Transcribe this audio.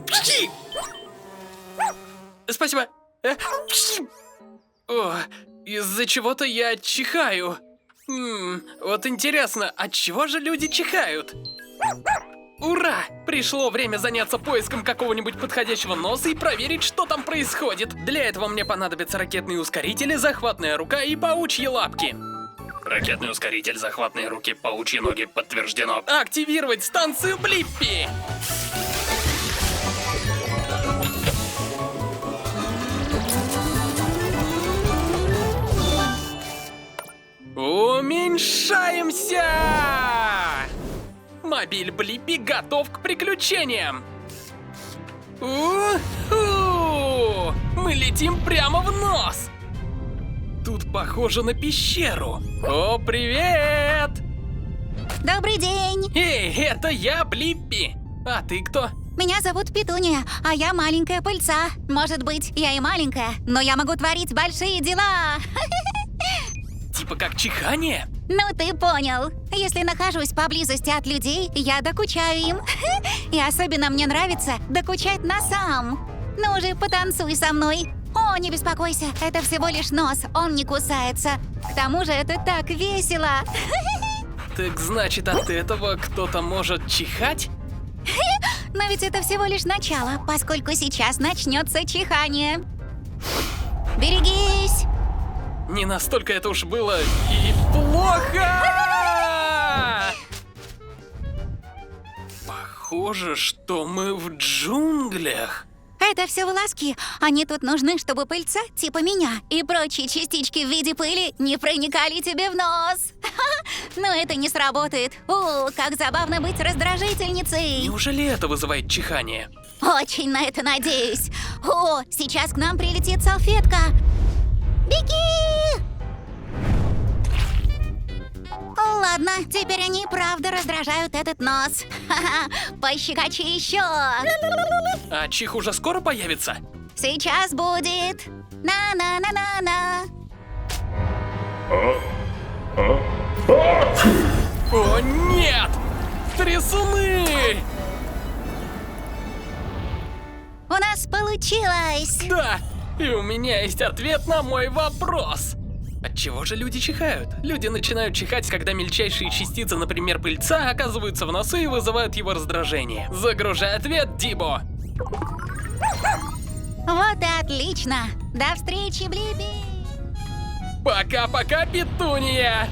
Пши! Спасибо. Пши! О, из-за чего-то я чихаю. Вот интересно, от чего же люди чихают? Ура! Пришло время заняться поиском какого-нибудь подходящего носа и проверить, что там происходит. Для этого мне понадобятся ракетные ускорители, захватная рука и паучьи лапки. Ракетный ускоритель, захватные руки, паучьи ноги, подтверждено. Активировать станцию Блиппи! Уменьшаемся! Мобиль Блиппи готов к приключениям! У-ху! Мы летим прямо в нос! Тут похоже на пещеру. О, привет! Добрый день! Эй, это я, Блиппи! А ты кто? Меня зовут Петуния, а я маленькая пыльца. Может быть, я и маленькая, но я могу творить большие дела. Типа как чихание? Ну ты понял. Если нахожусь поблизости от людей, я докучаю им. И особенно мне нравится докучать носам. Ну уже потанцуй со мной. О, не беспокойся, это всего лишь нос, он не кусается. К тому же это так весело. Так значит, от этого кто-то может чихать? Но ведь это всего лишь начало, поскольку сейчас начнется чихание. Берегись! Не настолько это уж было и плохо! Похоже, что мы в джунглях. Это все волоски. Они тут нужны, чтобы пыльца, типа меня, и прочие частички в виде пыли не проникали тебе в нос. Но это не сработает. Как забавно быть раздражительницей. Неужели это вызывает чихание? Очень на это надеюсь. О, сейчас к нам прилетит салфетка. Беги! Ладно, теперь они правда раздражают этот нос. Пощекочи еще. А чих уже скоро появится? Сейчас будет. На-на-на-на-на. О, нет! Трясуны! У нас получилось. Да! И у меня есть ответ на мой вопрос. Отчего же люди чихают? Люди начинают чихать, когда мельчайшие частицы, например, пыльца, оказываются в носу и вызывают его раздражение. Загружай ответ, Дибо! Вот и отлично. До встречи, Блиппи. Пока-пока, Петуния!